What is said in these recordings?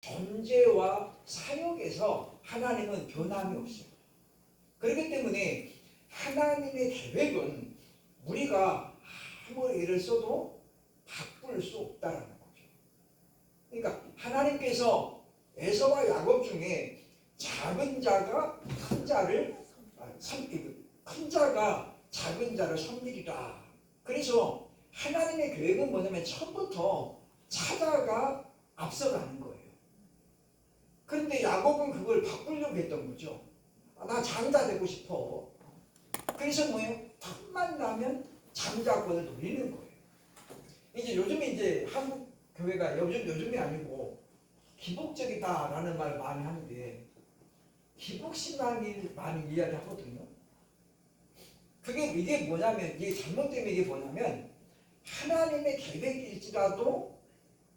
존재와 사역에서 하나님은 변함이 없어요. 그렇기 때문에 하나님의 계획은 우리가 아무리 애를 써도 바꿀 수 없다라는 거죠. 그러니까 하나님께서 에서와 야곱 중에 작은 자가 큰 자가 작은 자를 섬기리라. 그래서 하나님의 계획은 뭐냐면 처음부터 찾아가 앞서가는 거예요. 그런데 야곱은 그걸 바꾸려고 했던 거죠. 나 장자 되고 싶어. 그래서 뭐예요? 틈만 나면 장자권을 노리는 거예요. 이제 요즘에 이제 한국 교회가 요즘이 아니고 기복적이다라는 말을 많이 하는데 기복신앙을 많이 이야기하거든요. 이게 뭐냐면 이게 잘못되면 이게 뭐냐면 하나님의 계획일지라도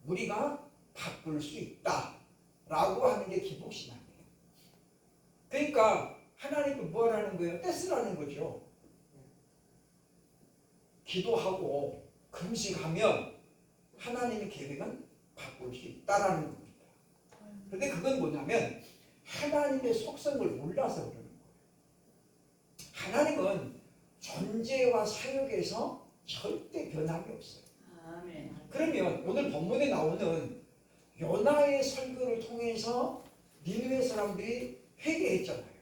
우리가 바꿀 수 있다라고 하는 게 기복신앙이에요. 그러니까 하나님은 뭐 하라는 거예요? 떼쓰라는 거죠. 기도하고 금식하면 하나님의 계획은 바꿀 수 있다라는 겁니다. 그런데 그건 뭐냐면 하나님의 속성을 몰라서 그러는 거예요. 하나님은 존재와 사역에서 절대 변함이 없어요. 아멘. 그러면 오늘 본문에 나오는 요나의 설교를 통해서 니느웨 사람들이 회개했잖아요.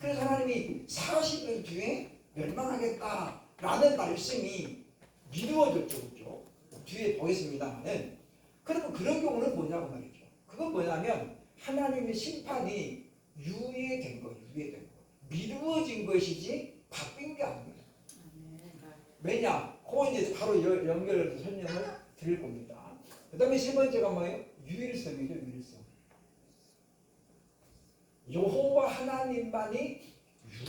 그래서 하나님이 40년 뒤에 멸망하겠다라는 말씀이 이루어졌죠. 그렇죠? 뒤에 보겠습니다만은 그러면 그런 경우는 뭐냐고 말이죠. 그건 뭐냐면 하나님의 심판이 유예된 거예요. 미루어진 것이지 바뀐 게 아닙니다. 왜냐? 그거 이제 바로 연결해서 설명을 드릴 겁니다. 그 다음에 세 번째가 뭐예요? 유일성이죠. 유일성. 여호와 하나님만이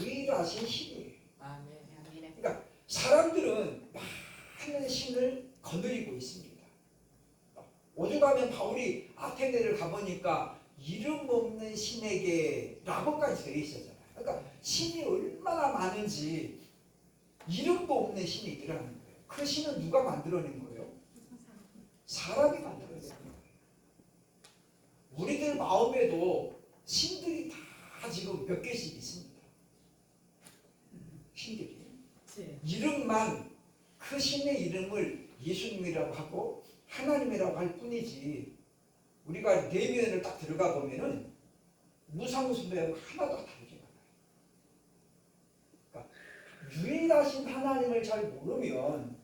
유일하신 신이에요. 그러니까 사람들은 많은 신을 거느리고 있습니다. 오죽하면 바울이 아테네를 가보니까 이름 없는 신에게 라고까지 되어 있었잖아요. 그러니까 신이 얼마나 많은지 이름도 없는 신이 있더라는 거예요. 그 신은 누가 만들어낸 거예요? 사람이 만들어낸 거예요. 우리들 마음에도 신들이 다 지금 몇 개씩 있습니다. 신들이. 이름만 그 신의 이름을 예수님이라고 하고 하나님이라고 할 뿐이지 우리가 내면을 딱 들어가 보면은 무상수배하고 하나도 다르지 않아요. 그러니까 유일하신 하나님을 잘 모르면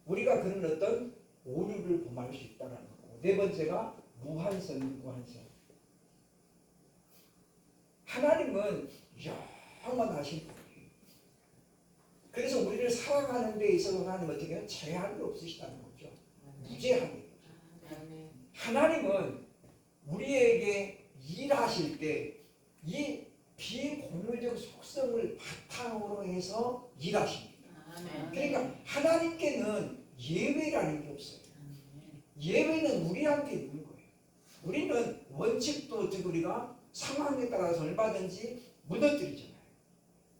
우리가 그런 어떤 오류를 범할 수 있다는 거고, 네 번째가 무한성. 하나님은 영원하신 분이에요. 그래서 우리를 사랑하는 데 있어서 하나님 어떻게 해요? 제한이 없으시다는 거죠. 무제한이에요. 하나님은 우리에게 일하실 때 이 비공유적 속성을 바탕으로 해서 일하십니다. 그러니까 하나님께는 예외라는 게 없어요. 예외는 우리한테 있는 거예요. 우리는 원칙도 어떻게 우리가 상황에 따라서 얼마든지 무너뜨리잖아요.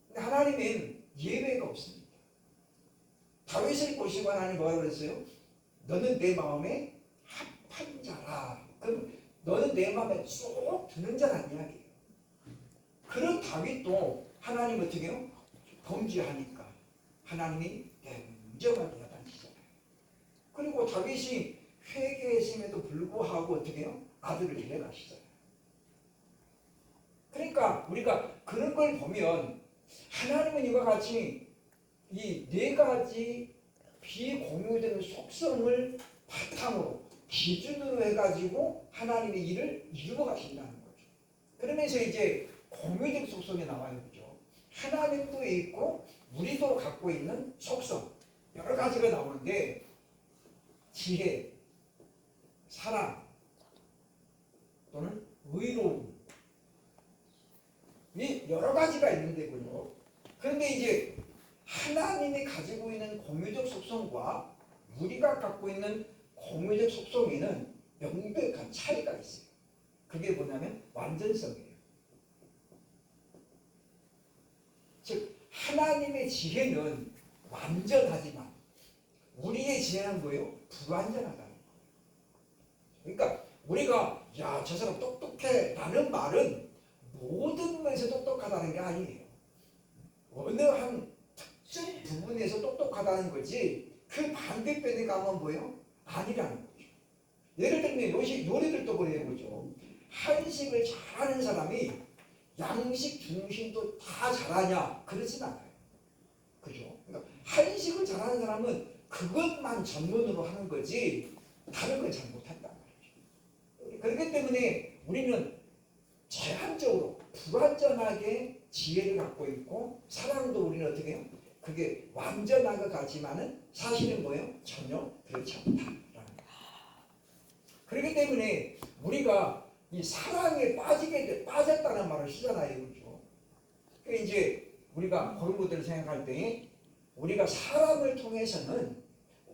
근데 하나님은 예외가 없습니다. 다윗을 보시고 하나님 뭐라고 그랬어요? 너는 내 마음에 합한 자라. 그럼 너는 내 마음에 쏙 드는 자란 이야기예요. 그런 다윗도 하나님 어떻게 해요? 범죄하니까 하나님이 냉정하게 야단치잖아요. 그리고 다윗이 회개했음에도 불구하고 어떻게 해요? 아들을 데려가시잖아요. 그러니까 우리가 그런 걸 보면 하나님은 이와 같이 이 네 가지 비공유되는 속성을 바탕으로 기준으로 해가지고 하나님의 일을 이루어 가신다는 거죠. 그러면서 이제 공유적 속성이 나와요. 그죠? 하나님도 있고 우리도 갖고 있는 속성 여러 가지가 나오는데 지혜, 사랑 또는 의로움 이 여러 가지가 있는데군요. 그런데 이제 하나님이 가지고 있는 공유적 속성과 우리가 갖고 있는 공유적 속성에는 명백한 차이가 있어요. 그게 뭐냐면 완전성이에요. 즉 하나님의 지혜는 완전하지만 우리의 지혜는 뭐예요? 불완전하다는 거예요. 그러니까 우리가 야, 저 사람 똑똑해 라는 말은 모든 면에서 똑똑하다는 게 아니에요. 어느 한 특정 부분에서 똑똑하다는 거지 그 반대편에 가면 뭐예요? 아니라는 거죠. 예를 들면 요리들도 그래요. 그죠? 한식을 잘하는 사람이 양식, 중식도 다 잘하냐? 그렇진 않아요. 그죠? 그러니까 한식을 잘하는 사람은 그것만 전문으로 하는 거지 다른 건 잘 못한단 말이죠. 그렇기 때문에 우리는 제한적으로 불완전하게 지혜를 갖고 있고 사랑도 우리는 어떻게 해요? 그게 완전한 것 같지만은 사실은 뭐예요? 전혀 그렇지 않다라는 거예요. 그렇기 때문에 우리가 이 사랑에 빠졌다는 말을 쓰잖아요. 그죠? 그러니까 이제 우리가 그런 것들을 생각할 때 우리가 사랑을 통해서는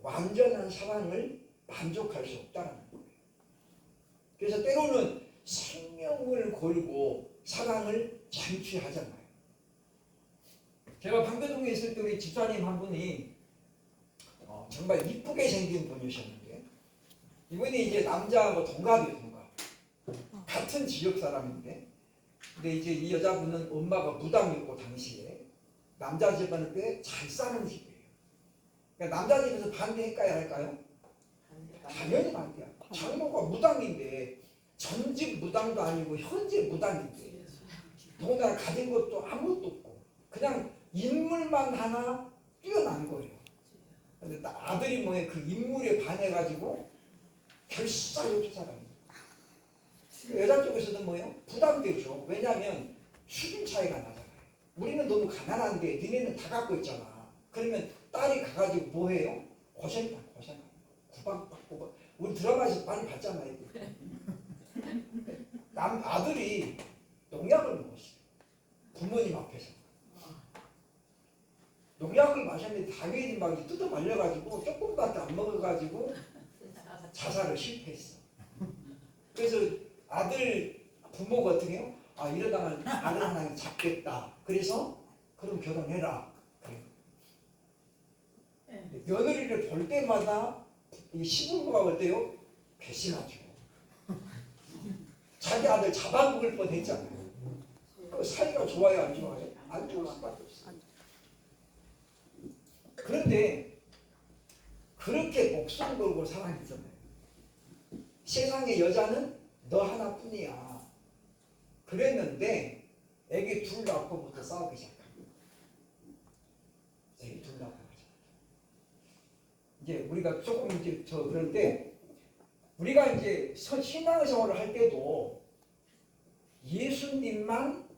완전한 사랑을 만족할 수 없다는 거예요. 그래서 때로는 생명을 걸고 사랑을 쟁취하잖아요. 제가 방배동에 있을 때 우리 집사님 한 분이 정말 이쁘게 생긴 분이셨는데 이분이 이제 남자하고 동갑이에요. 동갑. 같은 지역 사람인데 근데 이제 이 여자분은 엄마가 무당이었고 당시에 남자 집안은 꽤 잘 사는 집이에요. 그러니까 남자 집에서 반대할까요? 할까요? 당연히 반대야. 장모가 무당인데 전직 무당도 아니고 현재 무당인데 더군다나 가진 것도 아무것도 없고 그냥 인물만 하나 뛰어난 거예요. 근데 아들이 뭐에 그 인물에 반해가지고 결사를 쫓아갑니다. 여자 쪽에서도 뭐예요? 부담되죠. 왜냐하면 수준 차이가 나잖아요. 우리는 너무 가난한데 니네는 다 갖고 있잖아. 그러면 딸이 가가지고 뭐해요? 고생이다. 구박받고 우리 드라마에서 많이 봤잖아요. 아들이 농약을 먹었어요. 부모님 앞에서. 농약을 마셨는데 당연히 막 뜯어 말려가지고 조금밖에 안 먹어가지고 자살을 실패했어. 그래서 아들 부모가 어떻게 해요? 아 이러다가 아들 하나 잡겠다. 그래서 그럼 결혼해라. 그래요. 며느리를 볼 때마다 이 시부모가 어때요? 배신하죠. 자기 아들 잡아먹을 뻔했잖아요. 그 사이가 좋아요, 안 좋아요? 안 좋을 수밖에 없어요. 그런데 그렇게 목숨 걸고 사랑했잖아요. 세상에 여자는 너 하나뿐이야. 그랬는데 애기 둘 낳고부터 싸우기 시작합니다. 애기 둘 낳고 이제 우리가 조금 이제 그런데 우리가 이제 신앙생활을 할 때도 예수님만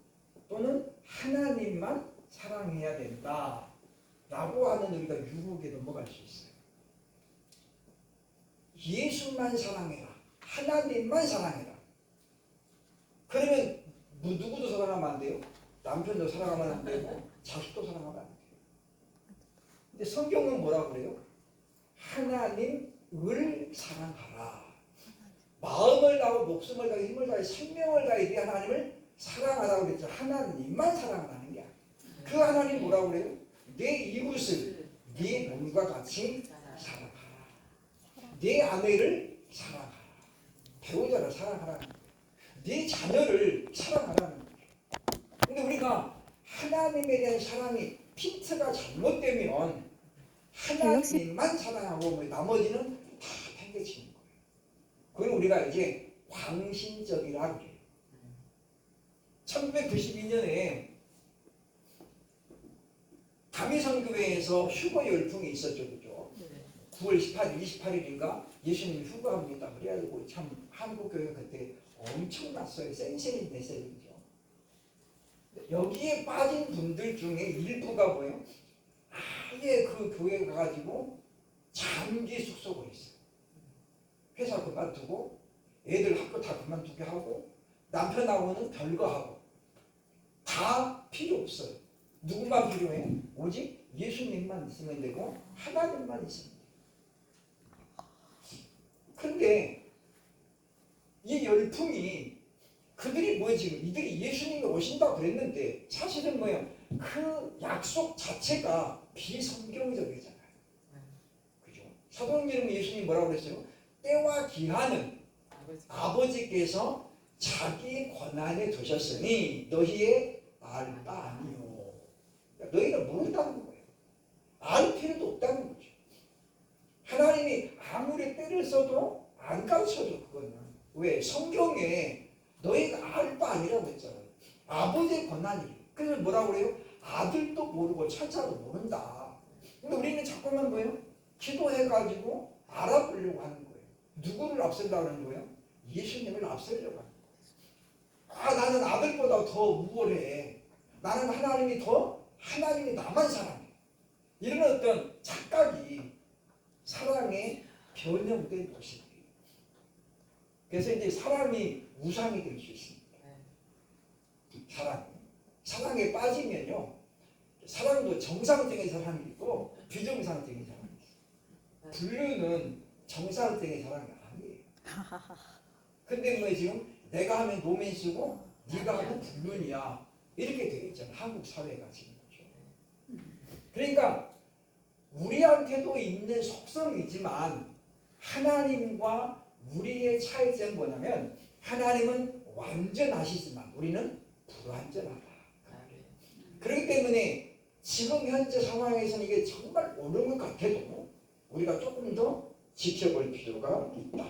또는 하나님만 사랑해야 된다라고 하는 우리가 유혹에 넘어갈 수 있어요. 예수만 사랑해라. 하나님만 사랑해라. 그러면 누구도 사랑하면 안 돼요? 남편도 사랑하면 안 되고 자식도 사랑하면 안 돼요. 근데 성경은 뭐라고 그래요? 하나님을 사랑하라. 마음을 다하고 목숨을 다하고 힘을 다하고 생명을 다해 네 하나님을 사랑하라고 그랬죠. 하나님만 사랑하라는 게 아니에요. 그 하나님 뭐라고 그래요? 내 이웃을 네 몸과 같이 사랑하라. 내 아내를 사랑하라. 배우자를 사랑하라는 거예요. 네 자녀를 사랑하라는 거예요. 근데 우리가 하나님에 대한 사랑이 핀트가 잘못되면 하나님만 사랑하고 나머지는 다 팽개치는 거예요. 그걸 우리가 이제 광신적이라 그래요. 1992년에 다미선교회에서 휴거 열풍이 있었죠. 그죠? 9월 18일, 28일인가 예수님이 휴거합니다. 그래가지고 참 한국교회가 그때 엄청났어요. 센세이 됐어요. 그죠? 여기에 빠진 분들 중에 일부가 뭐예요? 아예 그 교회 가가지고 장기 숙소가 있어요. 회사 그만두고 애들 학교 다 그만두게 하고 남편하고는 별거하고 다 필요 없어요. 누구만 필요해? 오직 예수님만 있으면 되고 하나님만 있으면 돼요. 그런데 이 열풍이 그들이 뭐예요? 지금 이들이 예수님이 오신다고 그랬는데 사실은 뭐예요? 그 약속 자체가 비성경적이잖아요. 그죠? 사도행전에 예수님이 뭐라고 그랬어요? 때와 기한은 아버지께서 자기 권한에 두셨으니 너희의 알 바 아니요. 너희는 모른다는 거예요. 알 필요도 없다는 거죠. 하나님이 아무리 때를 써도 안 가르쳐줘. 그거는 왜? 성경에 너희가 알 바 아니라고 했잖아요. 아버지의 권한이. 그래서 뭐라고 그래요? 아들도 모르고 천사도 모른다. 근데 우리는 자꾸만 뭐예요? 기도해가지고 알아보려고 하는 거예요. 누구를 앞선다고 하는 거예요? 예수님을 앞서려고 하는 거예요. 아, 나는 아들보다 더 우월해. 나는 하나님이 나만 사랑해. 이런 어떤 착각이 사랑의 변형된 모습이에요. 그래서 이제 사랑이 우상이 될 수 있습니다. 사랑에 빠지면요, 사랑도 정상적인 사랑이 있고 비정상적인 사랑이 있어요. 불륜은 정상적인 사랑이 아니에요. 근데 뭐 지금 내가 하면 로맨스고 네가 하면 불륜이야, 이렇게 되겠잖아요. 한국 사회가 지금. 그러니까 우리한테도 있는 속성이지만 하나님과 우리의 차이점은 뭐냐면 하나님은 완전하시지만 우리는 불완전하다. 그렇기 때문에 지금 현재 상황에서는 이게 정말 옳은 것 같아도 우리가 조금 더 지켜볼 필요가 있다.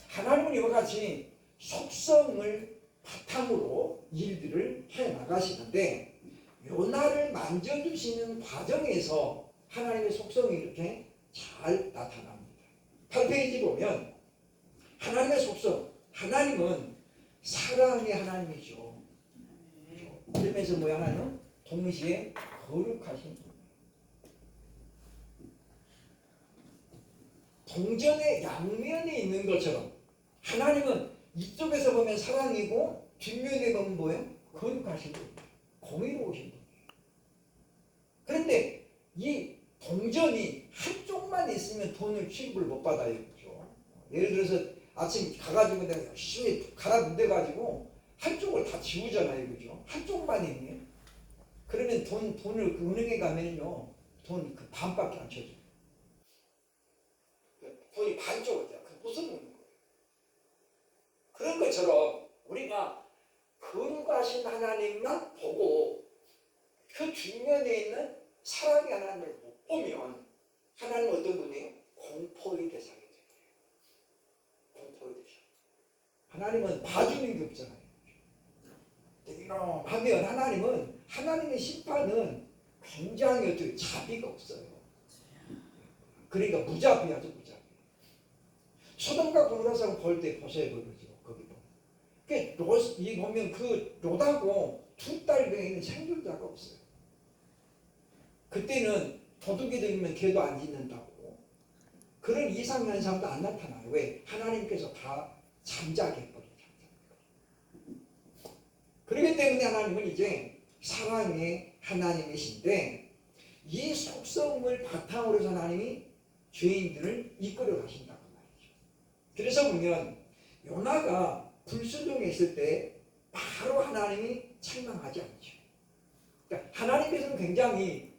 하나님은 이와 같이 속성을 바탕으로 일들을 해나가시는데 요나를 만져주시는 과정에서 하나님의 속성이 이렇게 잘 나타납니다. 8페이지 보면 하나님의 속성, 하나님은 사랑의 하나님이죠. 그러면서 뭐야? 하나님은 동시에 거룩하신 분. 동전의 양면이 있는 것처럼 하나님은 이쪽에서 보면 사랑이고 뒷면에 보면 뭐예요? 거룩하신 분, 공의로우신 분. 그런데 이 동전이 한쪽만 있으면 돈을 취급을 못 받아요. 그렇죠? 예를 들어서 아침 가가지고 내가 열심히 갈아 문대가지고 한쪽을 다 지우잖아요. 그죠? 한쪽만 있네. 그러면 돈을 그 은행에 가면요, 돈 그 반밖에 안 쳐줘요. 돈이 반쪽을 돼요. 그 무슨 거예요? 그런 것처럼 우리가 거룩하신 하나님만 보고 그 뒷면에 있는 사랑의 하나님을 못 보면 하나님은 어떤 분이에요? 공포의 대상이 돼요. 공포의 대상. 하나님은 봐주는 게 없잖아요. 하면 하나님의 심판은 굉장히 어떻게 자비가 없어요. 그러니까 무자비하죠, 무자비. 소돔과 고모라서 볼 때 보세요, 그러죠. 거기 보면. 이 보면 그 롯하고 두 딸 외에는 생존자가 없어요. 그때는 도둑이 들면 걔도 안 짓는다고. 그런 이상 현상도 안 나타나요. 왜? 하나님께서 다 잠자게 해버려요. 그렇기 때문에 하나님은 이제 사랑의 하나님이신데 이 속성을 바탕으로 해서 하나님이 죄인들을 이끌어 가신다고 말이죠. 그래서 보면 요나가 불순종에 있을 때 바로 하나님이 책망하지 않죠. 그러니까 하나님께서는 굉장히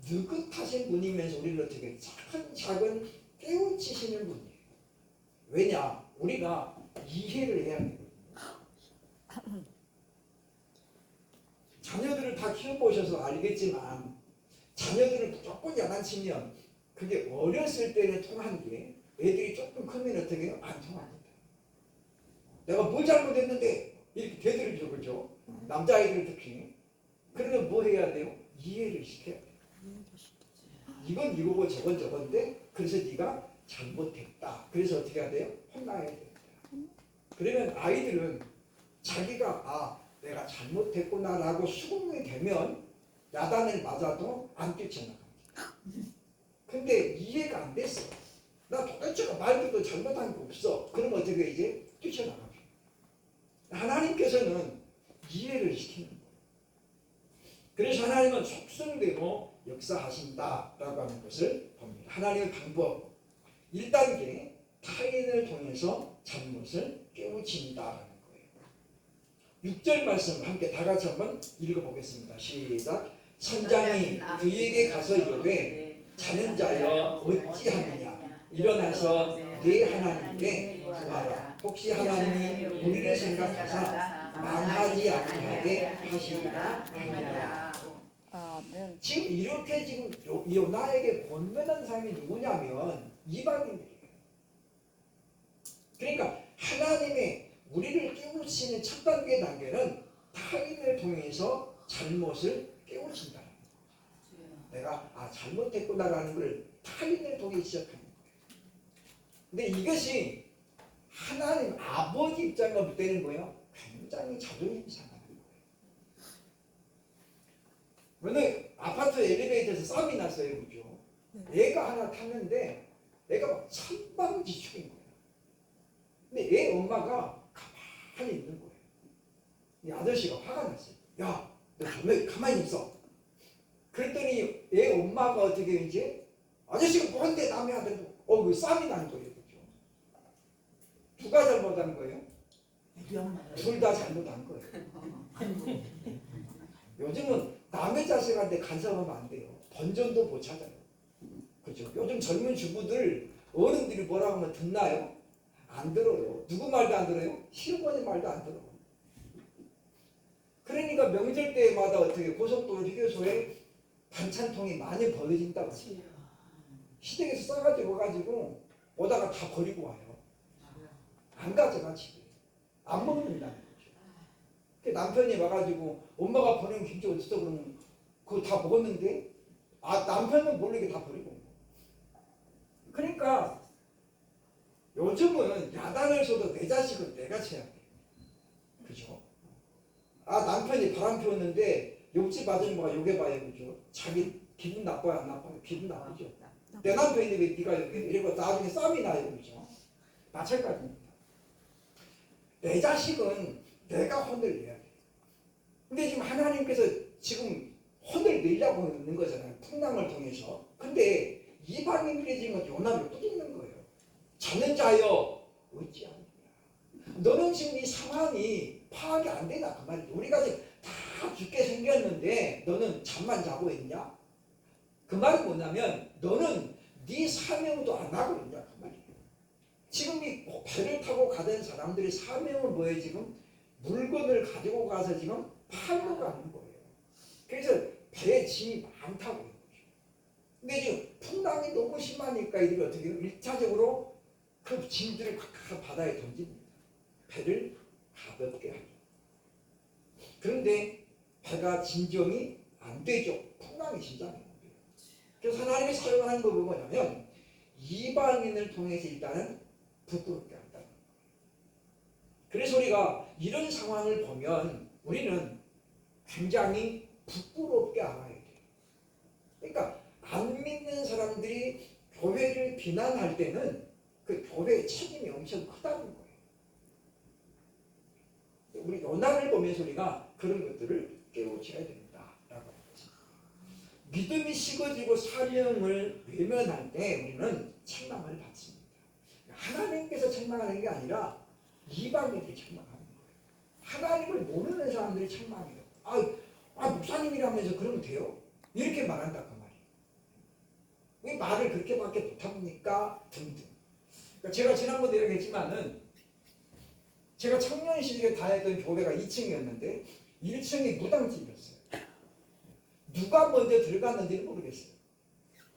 느긋하신 분이면서 우리를 어떻게 차근차근 깨우치시는 분이에요. 왜냐? 우리가 이해를 해야 되거든요. 자녀들을 다 키워보셔서 알겠지만 자녀들을 무조건 야단치면 그게 어렸을 때는 통하는 게 애들이 조금 크면 어떻게 해요? 안 통합니다. 내가 뭘 잘못했는데 이렇게 되들이죠. 그렇죠? 남자아이들 특히. 그러면 뭐 해야 돼요? 이해를 시켜야 돼요. 이건 이거고 저건 저건데 그래서 네가 잘못했다. 그래서 어떻게 해야 돼요? 혼나야 됩니다. 그러면 아이들은 자기가 내가 잘못했구나라고 수긍이 되면 야단을 맞아도 안 뛰쳐나갑니다. 근데 이해가 안 됐어. 나 도대체가 말도 잘못한 게 없어. 그러면 어떻게 이제 뛰쳐나갑니다. 하나님께서는 이해를 시키는 거예요. 그래서 하나님은 속성대로 역사하신다라고 하는 것을 봅니다. 하나님의 방법 1단계 타인을 통해서 잘못을 깨우친다라는 거예요. 6절 말씀을 함께 다 같이 한번 읽어보겠습니다. 시작. 선장이 그에게 가서 이르되 자는 자여 어찌하느냐 일어나서 네 하나님께 구하라. 혹시 하나님이 우리를 생각하사 망하지 아니하게 하시리라 하니라. 지금 이렇게 지금 요나에게 권면한 사람이 누구냐면 이방인들이에요. 그러니까 하나님의 우리를 깨우치는 첫 번째 단계는 타인을 통해서 잘못을 깨우친다. 내가 잘못했구나라는 걸 타인을 통해 시작하는 거예요. 근데 이것이 하나님 아버지 입장으로 볼 때는 뭐예요? 굉장히 자존심이 상하는 거예요. 오늘 아파트 엘리베이터에서 싸움이 났어요, 그죠? 애가 하나 탔는데 애가 막 천방지축인 거예요. 근데 애 엄마가 가만히 있는 거예요. 이 아저씨가 화가 났어요. 야, 너 왜 가만히 있어? 그랬더니 애 엄마가 어떻게 이제 아저씨가 뭔데 남의 아들도 그 싸움이 나는 거예요, 그죠? 누가 잘못한 거예요? 둘 다 잘못한 거예요. 요즘은 남의 자식한테 간섭하면 안 돼요. 본전도 못 찾아요. 그죠? 요즘 젊은 주부들 어른들이 뭐라고 하면 듣나요? 안 들어요. 누구 말도 안 들어요? 시어머니 말도 안 들어. 그러니까 명절 때마다 어떻게 고속도로 휴게소에 반찬통이 많이 버려진다고 해요. 시댁에서 싸가지고 가지고 오다가 다 버리고 와요. 안 가져가 집에. 안 먹는다는 거죠. 남편이 와가지고 엄마가 버린 김치 어딨어 그러면 그거 다 먹었는데 남편은 모르게 다 버리고 온 거예요. 그러니까 요즘은 야단을 쏘도 내 자식은 내가 쳐야 돼. 그죠? 남편이 바람 피웠는데 욕지 아줌마가 욕해봐요. 그죠? 자기 기분 나빠요 안 나빠요? 기분 나쁘죠. 내 남편이 왜 네가 욕해? 이러고 나중에 싸움이 나요. 그죠? 마찬가지입니다. 내 자식은 내가 혼을 내야 돼. 근데 지금 하나님께서 지금 혼을 내려고 있는 거잖아요. 풍랑을 통해서. 근데 이방인들이 지금 요나를 뿌리는 거예요. 자는 자여 어찌하느냐. 너는 지금 이 상황이 파악이 안 되나 그 말이죠. 우리가 지금 다 죽게 생겼는데 너는 잠만 자고 있냐? 그 말은 뭐냐면 너는 네 사명도 안 하고 있냐 그 말이에요. 지금 이 배를 타고 가던 사람들의 사명은 뭐예요? 지금 물건을 가지고 가서 지금 팔러 가는 거예요. 그래서 배에 짐이 많다고 해요. 근데 지금 풍랑이 너무 심하니까 이들이 어떻게 해요? 1차적으로 그 짐들을 각각 바다에 던집니다. 배를 가볍게 하죠. 그런데 배가 진정이 안 되죠. 풍랑이 진정이 안 돼요. 그래서 하나님이 사용하는 법은 뭐냐면 이방인을 통해서 일단은 부끄럽게 한다는 거예요. 그래서 우리가 이런 상황을 보면 우리는 굉장히 부끄럽게 알아야 돼요. 그러니까 안 믿는 사람들이 교회를 비난할 때는 그 교회의 책임이 엄청 크다는 거예요. 우리 요나를 보면서 우리가 그런 것들을 깨우쳐야 된다라고 합니다. 믿음이 식어지고 사명을 외면할 때 우리는 책망을 받습니다. 하나님께서 책망하는 게 아니라 이방인들이 책망하는 거예요. 하나님을 모르는 사람들이 책망해요. 목사님이라면서 그러면 돼요? 이렇게 말한다 그 말이에요. 왜 말을 그렇게밖에 못합니까? 등등. 그러니까 제가 지난번에 얘기했지만은 제가 청년 시절에 다녔던 교회가 2층이었는데 1층이 무당집이었어요. 누가 먼저 들어갔는지는 모르겠어요.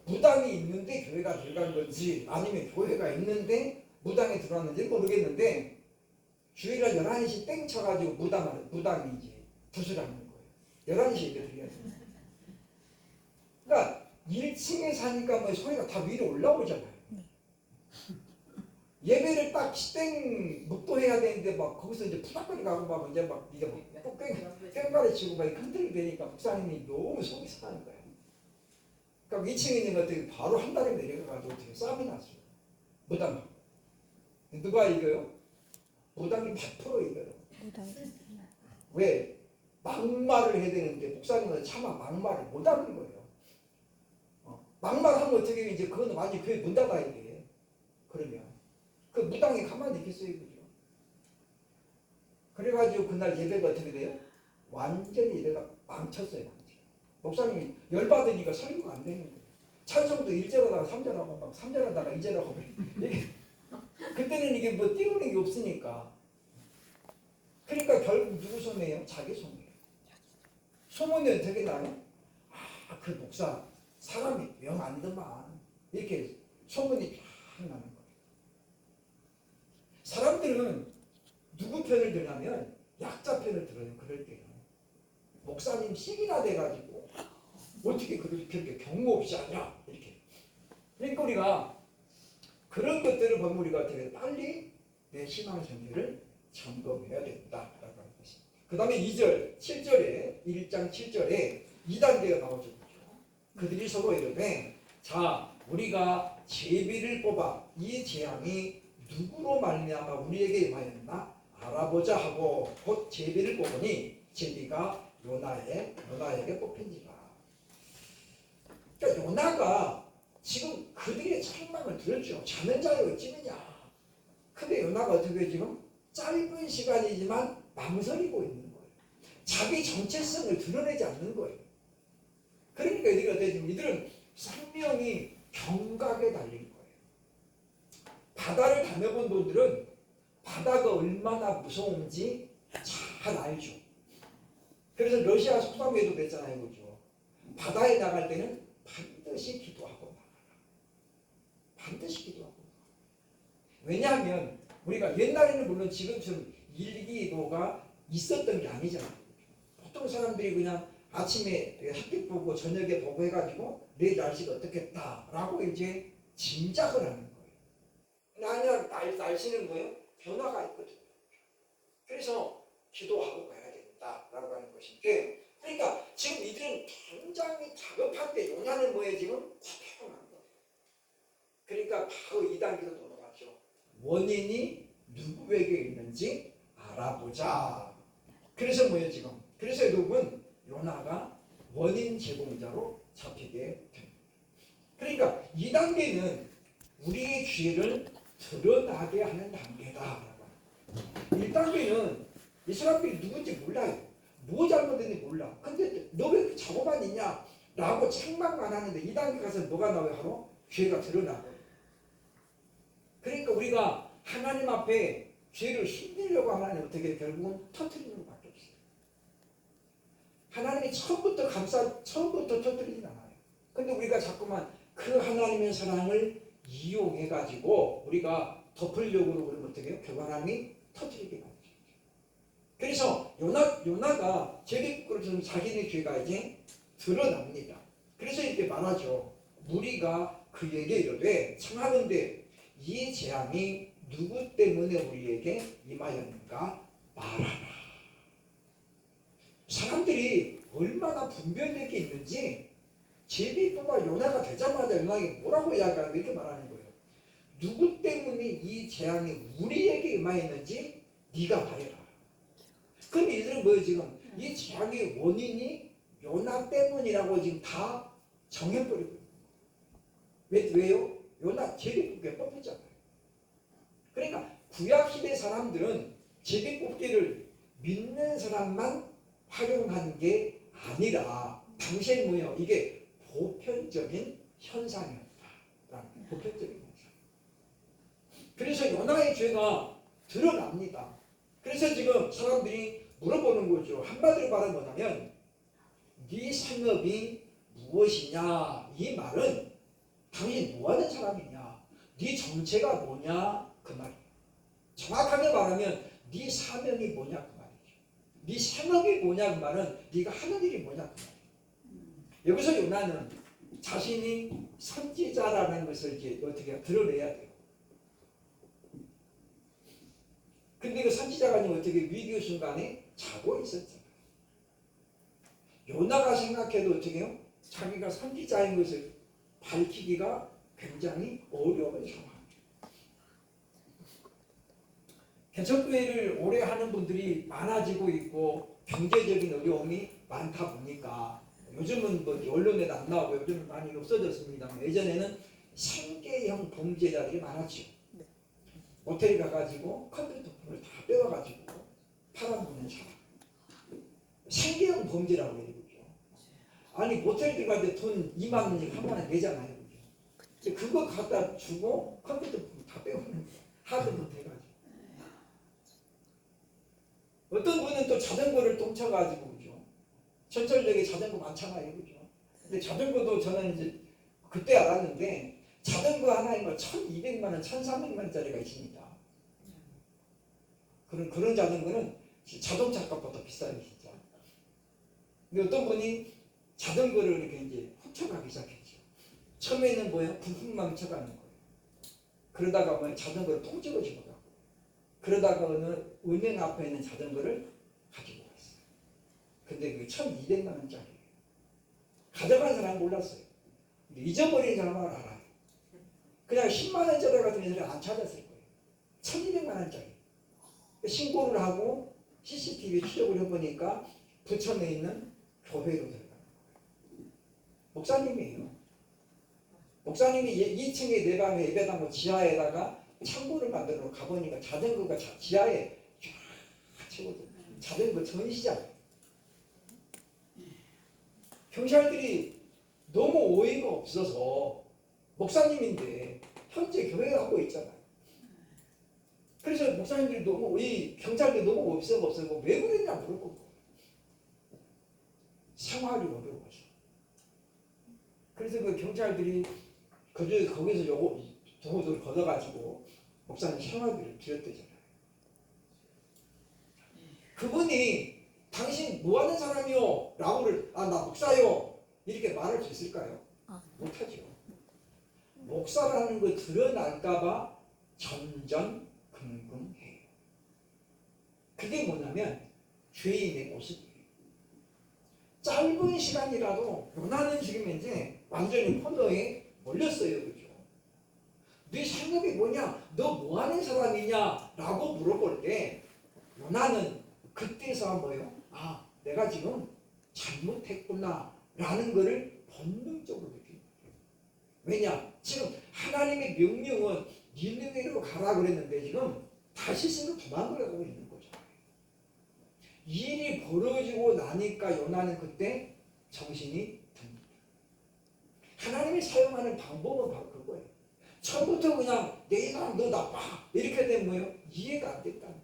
무당이 있는데 교회가 들어간 건지 아니면 교회가 있는데 무당이 들어왔는지 모르겠는데 주일날 11시 땡 쳐가지고 무당이 이제 부수라는 거예요. 11시에 이렇게 들렸어요. 그러니까 1층에 사니까 뭐 소리가 다 위로 올라오잖아요. 예배를 딱 땡 묵도해야 되는데 막 거기서 이제 푸닥거리 가고 막 이제 막 이게 막 뺑가리 치고 막 흔들이 되니까 목사님이 너무 속이 상하는 거예요. 그러니까 2층에 있는 것들이 바로 한 달에 내려가가지고 어떻게 싸움이 났어요. 무당하고. 누가 이겨요? 무당이 100% 이겨요. 왜? 막말을 해야 되는데 목사님은 차마 막말을 못 하는 거예요. 막말하면 어떻게 이제 그거는 완전히 교회 문 닫아야 돼. 그러면. 그 무당이 가만히 있겠어요, 그죠? 그래가지고 그날 예배가 어떻게 돼요? 완전히 예배가 망쳤어요, 완전히. 목사님이 열받으니까 설교가 안 되는 거예요. 찬송도 1절하다가 3절하고 막 3절하다가 2절하고 이게 그때는 이게 뭐 띄우는 게 없으니까. 그러니까 결국 누구 손해예요? 자기 손해예요. 소문이 어떻게 나요? 아, 그 목사 사람이 영 안 더만 이렇게 소문이 쫙 나는 거예요. 사람들은 누구 편을 들냐면 약자 편을 들어요. 그럴 때요. 목사님 식이나 돼가지고 어떻게 그렇게 경고 없이 하냐 이렇게. 그러니까 우리가 그런 것들을 보면 우리가 어떻게 빨리 내 신앙 생활을 점검해야 된다라고 하는 것입니다. 그 다음에 2절, 7절에 1장 7절에 2단계가 나오죠. 그들이 서로 이르되 자 우리가 제비를 뽑아 이 재앙이 누구로 말미암아 우리에게 임하였나 알아보자 하고 곧 제비를 뽑으니 제비가 요나에게 뽑힌지라. 그러니까 요나가 지금 그들의 책망을 들었죠. 자는 자여 어찌느냐. 근데 요나가 어떻게 지금 짧은 시간이지만 망설이고 있는 거예요. 자기 정체성을 드러내지 않는 거예요. 그러니까 이들이 어떻게 지금 이들은 생명이 경각에 달린 거예요. 바다를 다녀본 분들은 바다가 얼마나 무서운지 잘 알죠. 그래서 러시아 소담에도 그랬잖아요. 그죠? 바다에 나갈 때는 반드시 기도하고 나가라. 반드시 기도하고 나가라. 왜냐하면 우리가 옛날에는 물론 지금처럼 일기도가 있었던 게 아니잖아요. 보통 사람들이 그냥 아침에 햇빛 보고 저녁에 보고 해가지고 내일 날씨가 어떻겠다라고 이제 짐작을 하는 거예요. 아니야 날씨는 뭐예요? 변화가 있거든요. 그래서 기도하고 가야 된다라고 하는 것인데, 그러니까 지금 이들은 굉장히 다급할 때 요나는 뭐예요? 지금 화평한 거예요. 그러니까 바로 2단계로 돌아가죠. 원인이 누구에게 있는지 알아보자. 그래서 뭐예요 지금? 그래서 여러분 요나가 원인 제공자로 잡히게 됩니다. 그러니까 2단계는 우리의 죄를 드러나게 하는 단계다. 1단계는 이 사람들이 누군지 몰라요. 뭐 잘못했는지 몰라. 근데 너 왜 작업만 있냐? 라고 책망만 하는데 2단계 가서 뭐가 나와요? 바로 죄가 드러나고요. 그러니까 우리가 하나님 앞에 죄를 숨기려고 하나님 어떻게 결국은 터뜨리는 것밖에 없어요. 하나님이 처음부터 터뜨리진 않아요. 근데 우리가 자꾸만 그 하나님의 사랑을 이용해가지고 우리가 덮으려고 그러면 어떻게 해요? 결국 하나님이 터뜨리게 만들죠. 그래서 요나가 제비국으로 자기네 죄가 이제 드러납니다. 그래서 이렇게 말하죠. 무리가 그에게 이르되 청하건대 이 재앙이 누구 때문에 우리에게 임하였는가 말하라. 사람들이 얼마나 분별력이 있는지 제비부가 요나가 되자마자 요나에게 뭐라고 이야기하는가 이렇게 말하는 거예요. 누구 때문에 이 재앙이 우리에게 임하였는지 네가 말해라. 그럼 이들은 뭐예요 지금? 이 재앙의 원인이 요나 때문이라고 지금 다 정해버리고 있는 거예요. 왜요? 요나 제비뽑기에 뽑혔잖아요. 그러니까 구약시대 사람들은 제비뽑기를 믿는 사람만 활용한 게 아니라 당시에 뭐예요? 이게 보편적인 현상이었다. 보편적인 현상. 그래서 요나의 죄가 드러납니다. 그래서 지금 사람들이 물어보는 거죠. 한마디로 말하면 뭐냐면 네 생업이 무엇이냐? 이 말은 당신이 뭐하는 사람이냐? 네 정체가 뭐냐? 그 말이에요. 정확하게 말하면 네 사명이 뭐냐? 그 말이죠. 네 생업이 뭐냐? 그 말은 네가 하는 일이 뭐냐? 그 말이에요. 여기서 요나는 자신이 선지자라는 것을 이제 어떻게 드러내야 돼요. 근데 그 선지자가 어떻게 위기 순간에 자고 있었잖아요. 요나가 생각해도 어떻게 해요? 자기가 선지자인 것을 밝히기가 굉장히 어려운 상황. 개척교회를 오래 하는 분들이 많아지고 있고 경제적인 어려움이 많다 보니까 요즘은 뭐 언론에 안 나오고 요즘은 많이 없어졌습니다. 예전에는 생계형 범죄자들이 많았죠. 모텔에 가가지고 컴퓨터폰을 다 빼와가지고 팔아먹는 사람. 생계형 범죄라고 해요. 아니 모텔 들어가는데 돈 2만 원이니까 1만 원 내잖아요. 그거 갖다 주고 컴퓨터폰 다 빼오는 거예요. 하도 못해가지고. 어떤 분은 또 자전거를 똥쳐가지고 그죠. 전철역에 자전거 많잖아요, 그죠. 근데 자전거도 저는 이제 그때 알았는데 자전거 하나에 뭐 1,200만 원, 1,300만 원짜리가 있습니다. 그런 자전거는 자동차 값보다 비싸요, 진짜. 근데 어떤 분이 자전거를 이렇게 이제 훔쳐가기 시작했죠. 처음에는 뭐예요? 부품만 훔쳐가는 거예요. 그러다가 뭐 자전거를 통째로 집어가고, 그러다가 어느 은행 앞에 있는 자전거를 가지고 왔어요. 근데 그게 1,200만 원짜리예요. 가져간 사람은 몰랐어요. 잊어버린 사람은 알아요. 그냥 10만 원짜리 같은 애들은 안 찾았을 거예요. 1,200만 원짜리. 신고를 하고 CCTV 추적을 해보니까 부천에 있는 교회로 들어가는 거예요. 목사님이에요. 목사님이 2층에 내방에 예배당 지하에다가 창고를 만들어 가보니까 자전거가 지하에 쫙 채워져. 자전거 전시장. 경찰들이 너무 어이가 없어서 목사님인데 현재 교회 하고 있잖아요. 그래서 목사님들이 너무 경찰들이 너무 없어서 왜 그랬냐 물어보고 생활이 어려워서. 그래서 그 경찰들이 거기서 도구를 걷어가지고 목사님 생활비를 드렸대잖아요. 그분이 당신 뭐 하는 사람이요? 라고를 나 목사요 이렇게 말할 수 있을까요? 못하죠. 목사라는 거 드러날까봐 전전긍긍해요. 그게 뭐냐면 죄인의 모습이에요. 짧은 시간이라도 요나는 지금 이제 완전히 포로에 몰렸어요, 그죠? 네 생각이 뭐냐? 너 뭐 하는 사람이냐? 라고 물어볼 때 요나는 그때서 뭐예요? 내가 지금 잘못했구나 라는 것을 본능적으로 느끼는 거예요. 왜냐? 지금 하나님의 명령은 니느웨로 가라 그랬는데 지금 다시스로 도망가고 있는 거죠. 이 일이 벌어지고 나니까 요나는 그때 정신이 듭니다. 하나님이 사용하는 방법은 바로 그거예요. 처음부터 그냥 내가 너 나빠 이렇게 되면 뭐예요? 이해가 안 됐다는 거예요.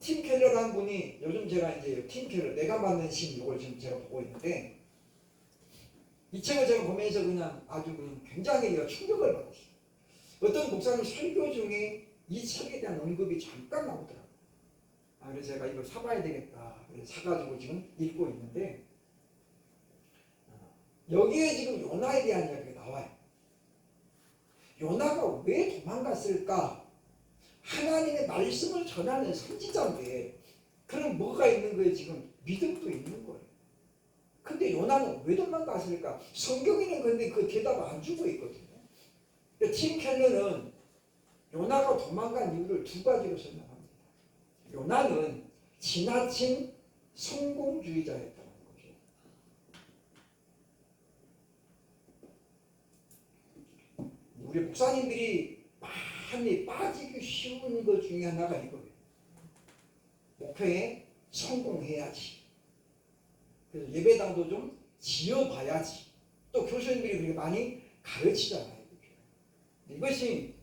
팀 켈러라는 분이 요즘 제가 이제 팀 켈러 내가 만든 신 이걸 지금 제가 보고 있는데 이 책을 제가 보면서 그냥 아주 굉장히 충격을 받았어요. 어떤 목사님 설교 중에 이 책에 대한 언급이 잠깐 나오더라고요. 그래서 제가 이걸 사봐야 되겠다. 그래서 사가지고 지금 읽고 있는데 여기에 지금 요나에 대한 이야기가 나와요. 요나가 왜 도망갔을까? 하나님의 말씀을 전하는 선지자인데 그럼 뭐가 있는 거예요? 지금 믿음도 있는 거예요. 근데 요나는 왜 도망갔을까? 성경에는 근데 그 대답을 안 주고 있거든요. 팀 켈러는 요나가 도망간 이유를 두 가지로 설명합니다. 요나는 지나친 성공주의자였다는 거죠. 우리 목사님들이 많이 빠지기 쉬운 것 중에 하나가 이거예요. 목표에 성공해야지. 그래서 예배당도 좀 지어봐야지. 또 교수님들이 그렇게 많이 가르치잖아요. 이것이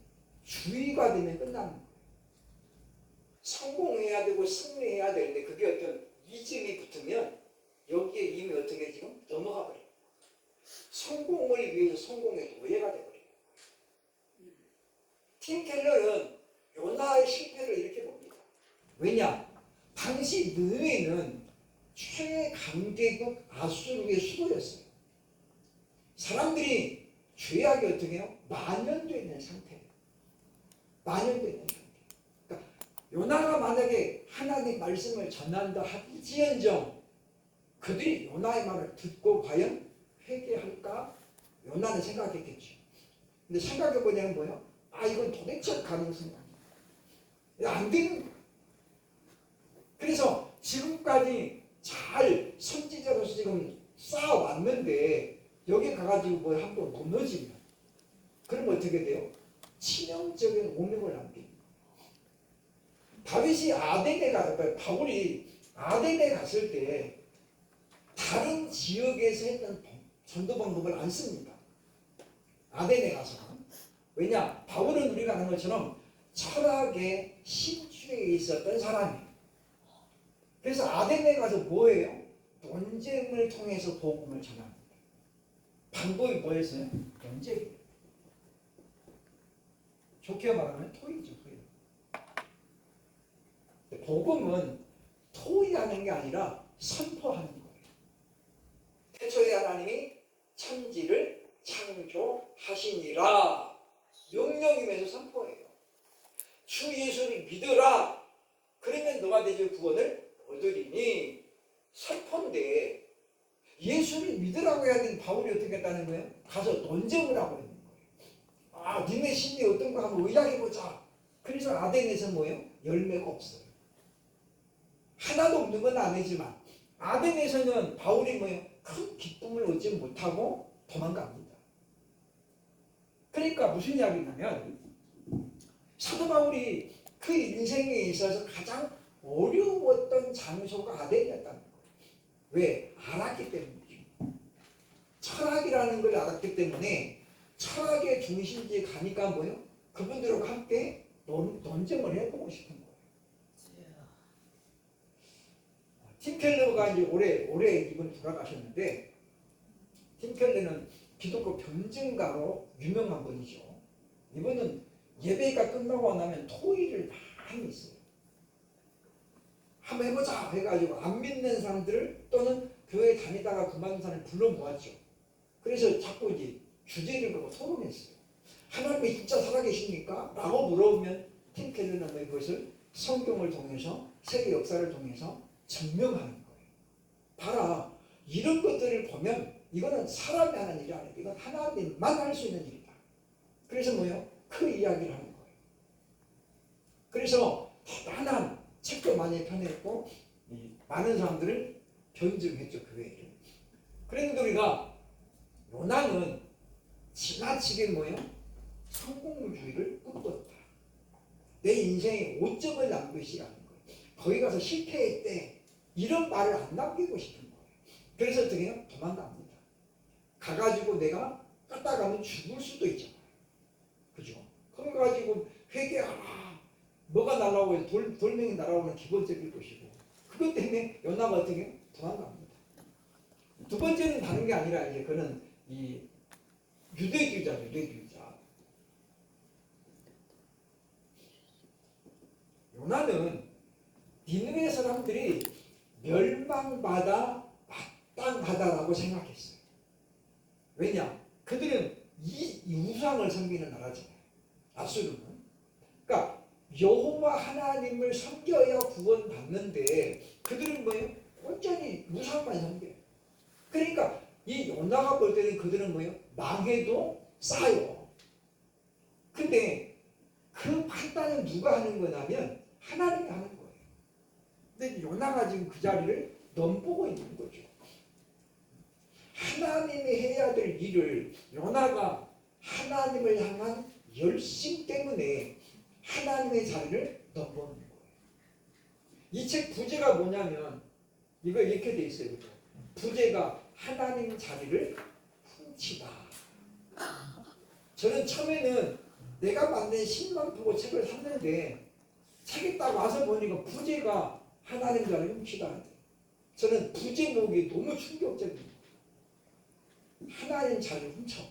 주의가 되면 끝나는 거예요. 성공해야 되고 승리해야 되는데 그게 어떤 이즘이 붙으면 여기에 이미 어떻게 지금 넘어가 버려요. 성공을 위해서 성공의 노예가 돼버려요. 팀 켈러는 요나의 실패를 이렇게 봅니다. 왜냐? 당시 느웨는 최강대국 아수르의 수도였어요. 사람들이 죄악이 어떻게 해요? 만연되어 있는 상태예요. 만연되어 있는 상태. 그러니까 요나가 만약에 하나님 말씀을 전한다 할지언정 그들이 요나의 말을 듣고 과연 회개할까? 요나는 생각했겠죠. 근데 생각해보냐면 뭐예요? 이건 도대체 가능성이 아니야. 안 되는 거야. 그래서 지금까지 잘 선지자로서 지금 쌓아왔는데 여기 가가지고 뭐 한번 무너지면 그러면 어떻게 돼요? 치명적인 오명을 남깁니다. 다윗이 바울이 아덴에 갔을 때 다른 지역에서 했던 전도 방법을 안 씁니다. 아덴에 가서. 왜냐? 바울은 우리가 아는 것처럼 철학의 심취에 있었던 사람이에요. 그래서 아덴에 가서 뭐예요? 논쟁을 통해서 복음을 전합니다. 방법이 뭐였어요? 논쟁. 좋게 말하면 토의죠. 토의. 복음은 토의하는 게 아니라 선포하는 거예요. 태초에 하나님이 천지를 창조하시니라. 명령이면서 선포해요. 주 예수를 믿으라. 그러면 너가 되지 구원을 얻으리니. 선포인데 예수를 믿으라고 해야 되는 바울이 어떻게 했다는 거예요? 가서 논쟁을 하고 있는 거예요. 아, 니네 신이 어떤 거 한번 의학해보자. 그래서 아덴에서 뭐예요? 열매가 없어요. 하나도 없는 건 아니지만 아덴에서는 바울이 뭐예요? 큰 기쁨을 얻지 못하고 도망갑니다. 그러니까 무슨 이야기냐면 사도 바울이 그 인생에 있어서 가장 어려웠던 장소가 아덴이었다는 거예요. 왜? 알았기 때문이죠. 철학이라는 걸 알았기 때문에 철학의 중심지에 가니까 뭐예요? 그분들과 함께 논쟁을 해보고 싶은 거예요. 팀 켈러가 이제 올해 이분 돌아가셨는데, 팀 켈러는 기독교 변증가로 유명한 분이죠. 이분은 예배가 끝나고 나면 토의를 많이 했어요. 한번 해보자 해가지고 안 믿는 사람들을 또는 교회 다니다가 그만둔 사람을 불러 모았죠. 그래서 자꾸 이제 주제를 걸고 토론했어요. 하나님이 진짜 살아계십니까? 라고 물어보면 팀 켈러는 그것을 성경을 통해서 세계 역사를 통해서 증명하는 거예요. 봐라, 이런 것들을 보면 이거는 사람이 하는 일이 아니라 이건 하나님만 할 수 있는 일이다. 그래서 뭐예요? 그 이야기를 하는 거예요. 그래서 대단한 책도 많이 펴냈고 많은 사람들을 변증했죠, 교회를. 그런데 우리가 요나는 지나치게 뭐예요? 성공주의를 꿈꿨다. 내 인생에 5점을 남기시라는 거예요. 거기 가서 실패했대. 이런 말을 안 남기고 싶은 거예요. 그래서 어떻게 해요? 도망갑니다. 가가지고 내가 갔다가면 죽을 수도 있잖아요. 그죠? 그거 가지고 회개하라. 뭐가 날아오고 돌멩이 날아오는 기본적일 것이고, 그것 때문에 요나가 어떻게 해요? 도망갑니다. 두 번째는 다른 게 아니라 이제 그는 이 유대주의자. 요나는 니느웨 사람들이 멸망받아 마땅하다라고 생각했어요. 왜냐? 그들은 이 우상을 섬기는 나라잖아요. 아수르는. 그러니까 여호와 하나님을 섬겨야 구원받는데 그들은 뭐예요? 온전히 우상만 섬겨요. 그러니까 이 요나가 볼 때는 그들은 뭐예요? 망해도 싸요. 근데 그 판단은 누가 하는 거냐면 하나님이 하는 거예요. 근데 요나가 지금 그 자리를 넘보고 있는 거죠. 하나님이 해야 될 일을 요나가 하나님을 향한 열심 때문에 하나님의 자리를 넘보는 거예요. 이 책 부제가 뭐냐면 이거 이렇게 돼 있어요. 부제가 하나님 자리를 훔치다. 저는 처음에는 내가 만든 신만 보고 책을 샀는데 책에 딱 와서 보니까 부제가 하나님 자리를 훔치다. 저는 부제목이 너무 충격적이에요. 하나님 자리를 훔쳐.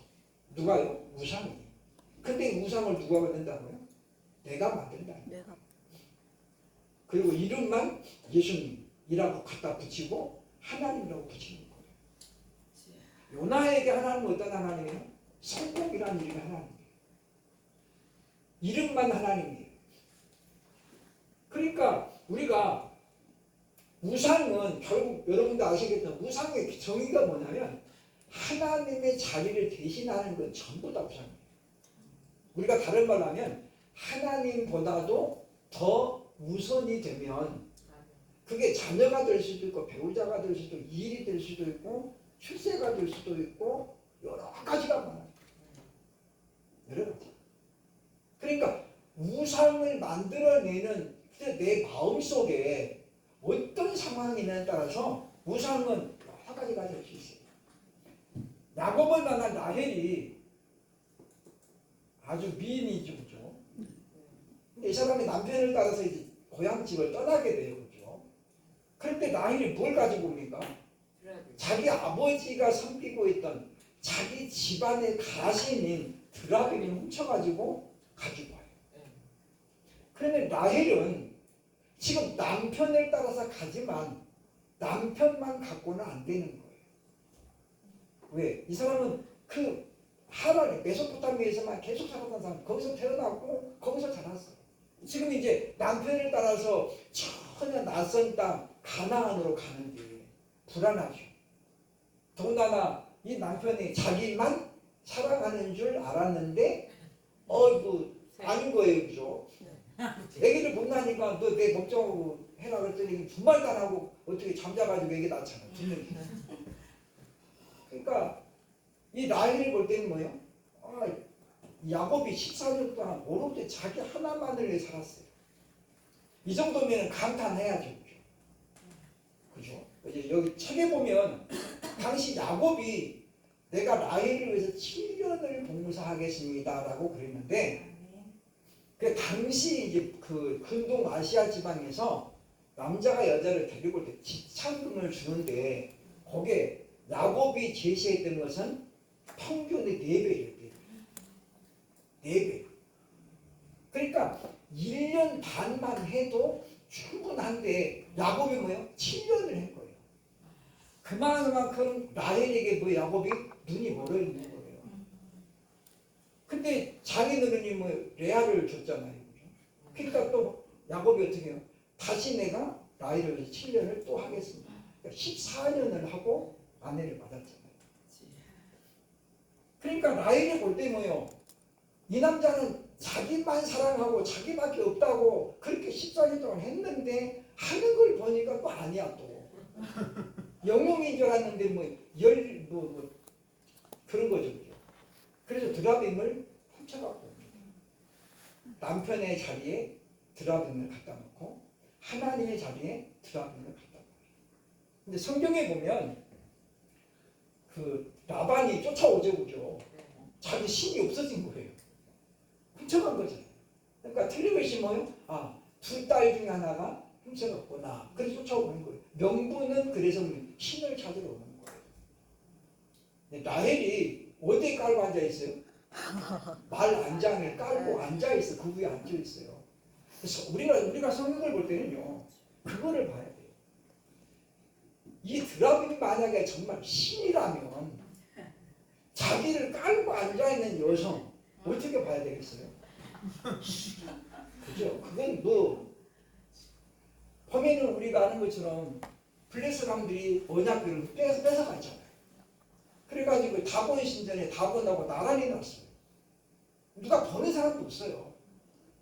누가요? 우상이. 근데 우상을 누가 만든다고요? 내가 만든다. 내가. 그리고 이름만 예수님이라고 갖다 붙이고 하나님이라고 붙이는 거예요. 요나에게 하나님은 어떤 하나님이에요? 성공이라는 이름이 하나님이에요. 이름만 하나님이에요. 그러니까 우리가 우상은 결국 여러분도 아시겠지만 우상의 정의가 뭐냐면 하나님의 자리를 대신하는 건 전부 다 우상이에요. 우리가 다른 말로 하면 하나님보다도 더 우선이 되면 그게 자녀가 될 수도 있고 배우자가 될 수도 있고 일이 될 수도 있고 출세가 될 수도 있고 여러 가지가 많아요. 여러 가지. 그러니까 우상을 만들어내는 내 마음속에 어떤 상황이냐에 따라서 우상은 여러 가지가 될 수 있어요. 야곱을 만난 라헬이 아주 미인이죠, 그죠? 근데 이 사람이 남편을 따라서 이제 고향집을 떠나게 돼요, 그죠? 그런데 나이를 뭘 가지고 옵니까? 자기 아버지가 섬기고 있던 자기 집안의 가신인 드라빔을 훔쳐가지고 가지고 와요. 그런데 라헬은 지금 남편을 따라서 가지만 남편만 갖고는 안 되는 거예요. 왜? 이 사람은 그 하란에 메소포타미아에서만 계속 살았던 사람, 거기서 태어났고 거기서 자랐어요. 지금 이제 남편을 따라서 전혀 낯선 땅 가나안으로 가는데 불안하죠. 더군다나 이 남편이 자기만 사랑하는 줄 알았는데 아닌 거예요, 그죠? 애기를 못 낳으니까 너 내 걱정하고 해라 그랬더니 두 말도 안 하고 어떻게 잠자가지고 애기 낳잖아, 듣는 게. 그러니까 이 라헬을 볼 때는 뭐예요? 야곱이 14년 동안 오로지 자기 하나만을 위해 살았어요. 이 정도면 감탄해야죠, 그죠? 이제 여기 책에 보면 당시 야곱이 내가 라헬을 위해서 7년을 봉사하겠습니다라고 그랬는데, 그 당시 이제 그 근동 아시아 지방에서 남자가 여자를 데리고 올 때 집찬금을 주는데 거기에 야곱이 제시했던 것은 평균의 4배예요. 4배. 그러니까 1년 반만 해도 충분한데 야곱이 뭐예요? 7년을 한 거예요. 그만큼 라헬에게 뭐 야곱이 눈이 멀어 있는 거예요. 근데 장인어른이 뭐 레아를 줬잖아요. 그러니까 또 야곱이 어떻게 해요? 다시 내가 라헬을 위해서 7년을 또 하겠습니다. 그러니까 14년을 하고 아내를 받았잖아요. 그러니까 라헬이 볼 때 뭐예요? 이 남자는 자기만 사랑하고 자기밖에 없다고 그렇게 14년 동안 했는데 하는 걸 보니까 또 아니야 또. 영웅인 줄 알았는데 뭐 그런 거죠. 그래서 드라빔을 훔쳐갖고 옵니다. 남편의 자리에 드라빔을 갖다 놓고 하나님의 자리에 드라빔을 갖다 놓아요. 근데 성경에 보면 그 라반이 쫓아오죠, 그죠? 자기 신이 없어진 거예요. 훔쳐간 거잖아요. 그러니까 틀림없이 뭐요? 두 딸 중에 하나가 훔쳐갔구나. 그래서 쫓아오는 거예요. 명분은 그래서 신을 찾으러 오는 거예요. 라헬이 어디에 깔고 앉아있어요? 말 안장에 깔고 앉아있어. 그 위에 앉아있어요. 그래서 우리가 성경을 볼 때는요, 그거를 봐야 돼요. 이 드라빔이 만약에 정말 신이라면 자기를 깔고 앉아있는 여성 어떻게 봐야 되겠어요? 그죠? 그건 보면은 우리가 아는 것처럼 블레스 사람들이 언약궤를 뺏어갔잖아요. 그래가지고 다곤 신전에 다곤하고 나란히 났어요. 누가 보는 사람도 없어요.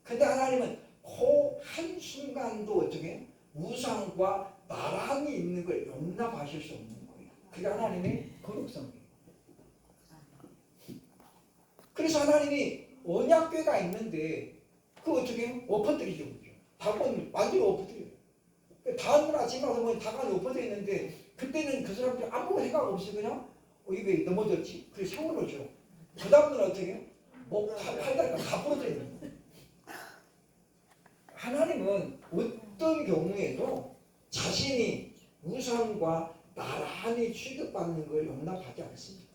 근데 하나님은 그 한순간도 어떻게 우상과 나란히 있는 걸 용납하실 수 없는 거예요. 그게 하나님의 거룩성이에요. 그래서 하나님이 언약궤가 있는데 그거 어떻게 엎어뜨리죠. 다곤 완전히 엎어뜨려요. 다음 날 아침 가서 보면 다곤이 엎어져 있는데 그때는 그 사람들이 아무 생각 없이 그냥 입에 넘어졌지. 그래서 샤워를 줘. 그 다음날 어떻게 해요? 팔다리가 다 부러져 있는 거예요. 하나님은 어떤 경우에도 자신이 우상과 나란히 취급받는 걸 용납하지 않습니다.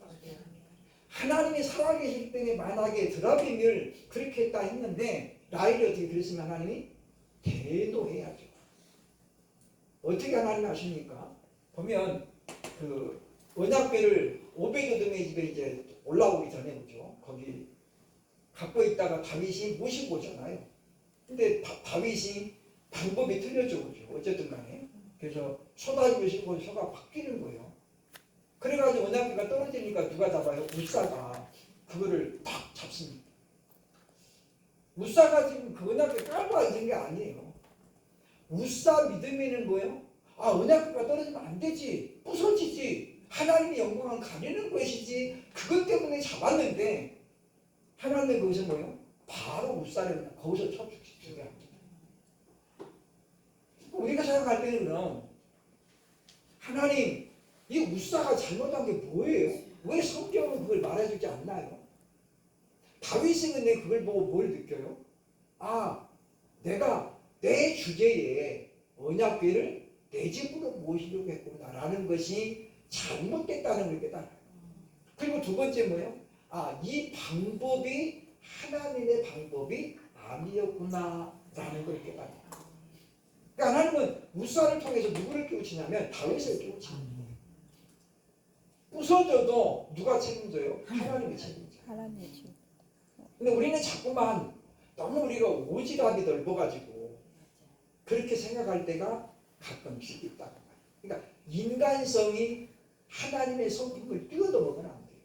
하나님이 살아계실 때에 만약에 드라빔을 그렇게 했다 했는데 라헬이 어떻게 그랬으면 하나님이 대노해야죠. 어떻게 하나님이 하십니까? 보면 그 언약궤를 오베드돔의 집에 이제 올라오기 전에 보죠. 거기 갖고 있다가 다윗이 모시고 오잖아요. 근데 다윗이 방법이 틀렸죠, 그죠? 어쨌든 간에. 그래서 소다주고 싶고 소가 바뀌는 거예요. 그래가지고 언약궤가 떨어지니까 누가 잡아요? 우사가 그거를 탁 잡습니다. 우사가 지금 그 언약궤 깔고 앉은 게 아니에요. 우사 믿음에는 뭐예요? 언약궤가 떨어지면 안 되지. 부서지지. 하나님의 영광을 가리는 것이지. 그것 때문에 잡았는데 하나님은 거기서 뭐예요? 바로 우사를 거기서 쳐 죽게 합니다. 우리가 생각할 때는 그럼 하나님 이 우사가 잘못한 게 뭐예요? 왜 성경은 그걸 말해주지 않나요? 다윗은 근데 그걸 보고 뭘 느껴요? 아, 내가 내 주제에 언약궤를 내 집으로 모시려고 했구나라는 것이 잘못됐다는 걸 깨달아요. 그리고 두 번째 뭐예요? 아, 이 방법이 하나님의 방법이 아니었구나라는 걸 깨달아요. 그러니까 하나님은 우사를 통해서 누구를 깨우치냐면 다윗을 깨우칩니다. 부서져도 누가 책임져요? 하나님이 책임져요. 하나님이지. 근데 우리는 자꾸만 너무 우리가 오지랖이 넓어가지고 그렇게 생각할 때가 가끔씩 있다고 말이에요. 그러니까 인간성이 하나님의 성품을 뛰어넘어서는 안 돼요.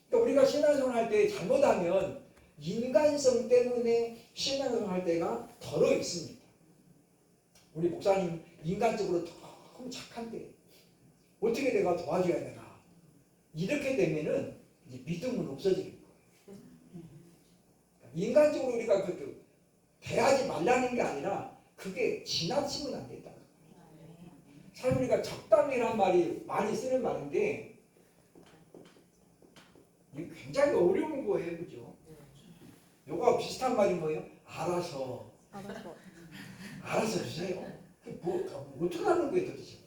그러니까 우리가 신앙생활 할 때 잘못하면 인간성 때문에 신앙생활 할 때가 덜어 있습니다. 우리 목사님 인간적으로 너무 착한데 어떻게 내가 도와줘야 되나? 이렇게 되면은 이제 믿음은 없어지는 거예요. 인간적으로 우리가 그 대하지 말라는 게 아니라 그게 지나치면 안 된다. 사실 우리가 적당히란 말이 많이 쓰는 말인데 이게 굉장히 어려운 거예요, 그죠? 요거 비슷한 말이 뭐예요? 알아서 주세요. 어떻게 하는 거예요, 도대체?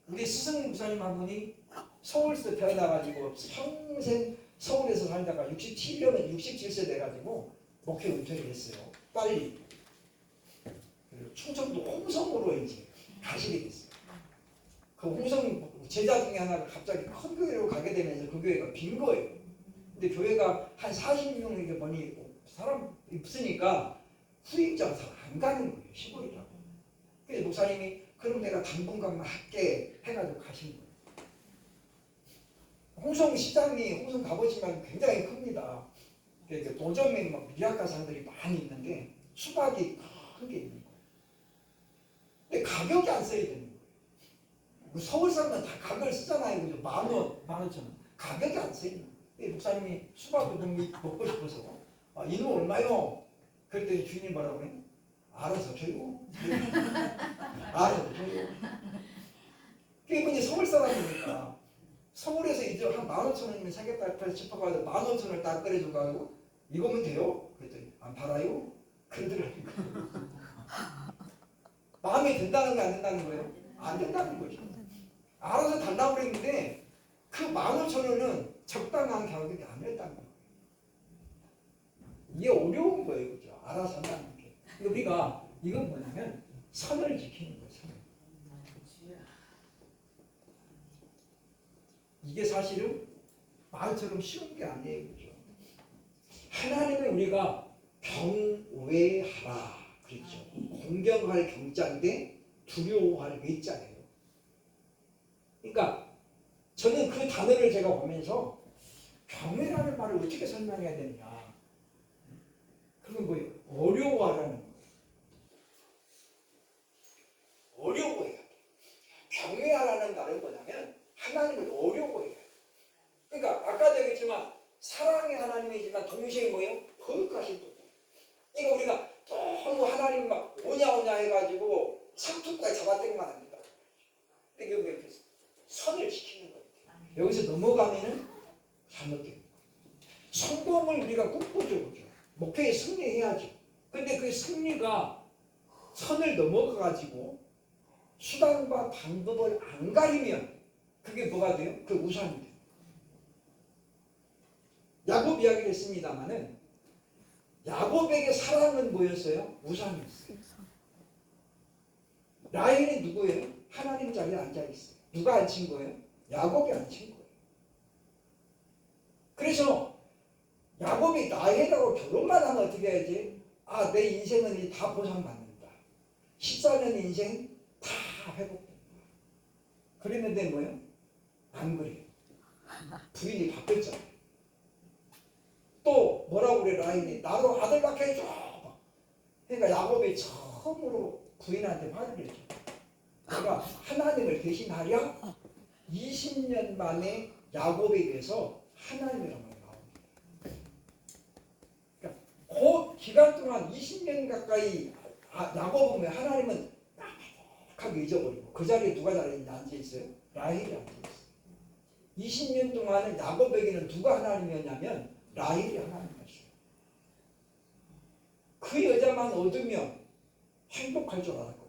우리 스승 부사님 한 분이 서울에서 태어나가지고 평생 서울에서 살다가 67세 돼가지고 목회 은퇴를 했어요. 빨리. 그리고 충청도 홍성으로 이제 가시게 됐어요. 그 홍성 제자 중에 하나가 갑자기 큰 교회로 가게 되면서 그 교회가 빈 거예요. 근데 교회가 한 40명에게 뭐니 사람 없으니까 후임자가 잘 안 가는 거예요. 시골이라고. 그래서 목사님이 그럼 내가 당분간만 할게 해가지고 가신 거예요. 홍성 시장이 홍성 가보시면 굉장히 큽니다. 그러니까 도점에 막 미약가상들이 많이 있는데 수박이 큰 게 있는 거예요. 근데 가격이 안 써야 되는 거예요. 서울 사람은 다 가격을 쓰잖아요. 그죠? 10,000원, 15,000원. 가격이 안 써야 돼요. 목사님이 수박을 너무 먹고 싶어서 이놈 얼마요? 그랬더니 주인이 뭐라고 해요? 알아서 줘요. 알아서 줘요. 그분이 서울 사람이니까 서울에서 이제 한 15,000원이면 사겠다 싶어가지고 15,000원을 딱 끓여줘가지고 이거면 돼요? 그랬더니 안 팔아요? 그러더라고요. 마음에 든다는 게 안 된다는 거예요? 안 된다는 거죠. 알아서 달라고 그랬는데 그 15,000원은 적당한 가격이 아니었다는 거예요. 이게 어려운 거예요. 그죠? 알아서 한다는 게. 우리가 이건 뭐냐면 선을 지키는 거예요. 선을. 이게 사실은 말처럼 쉬운 게 아니에요. 그죠? 하나님을 우리가 경외하라 그랬죠. 공경할 경자인데 두려워할 외자예요. 그러니까 저는 그 단어를 제가 보면서 경외라는 말을 어떻게 설명해야 되느냐. 그건 뭐예요? 어려워하라는 거예요. 어려워해야 돼. 경외하라는 말은 뭐냐면 하나님을 어려워해야 돼. 그러니까 아까도 얘기했지만 사랑의 하나님이지만 동시에 뭐예요? 거룩하신 분. 그러니까 우리가 너무 하나님 막 오냐 해가지고 상투까지 잡아당기면 안 된다. 이게 왜 이렇게 선을 지키는 거예요. 여기서 넘어가면은 잘못된 거예요. 성공을 우리가 꿈꾸죠. 그죠? 목표에 승리해야죠. 근데 그 승리가 선을 넘어가가지고 수단과 방법을 안 가리면 그게 뭐가 돼요? 그 우상이 돼요. 야곱 이야기를 했습니다마는 야곱에게 사랑은 뭐였어요? 우상이었어요. 라헬이 누구예요? 하나님 자리에 앉아있어요. 누가 앉힌 거예요? 야곱이 앉힌 거예요. 그래서 야곱이 라헬하고 결혼만 하면 어떻게 해야지? 아, 내 인생은 이제 다 보상받는다. 14년 인생 다 회복된다. 그랬는데 뭐예요? 안 그래요. 부인이 바뀌었잖아요. 또 뭐라고 그래 라헬이 나로 아들 낳게 해줘. 그러니까 야곱이 처음으로 부인한테 화를 내죠. 내가 하나님을 대신하랴? 20년 만에 야곱에 대해서 하나님이라고 나옵니다. 그러니까 그 기간 동안 20년 가까이 야곱은 왜 하나님은 빡하게 잊어버리고 그 자리에 누가 앉아있어요? 라헬이 앉아있어요. 20년 동안은 야곱에게는 누가 하나님이었냐면 라헬이 하나님이었어요. 그 여자만 얻으면 행복할 줄 알았거든.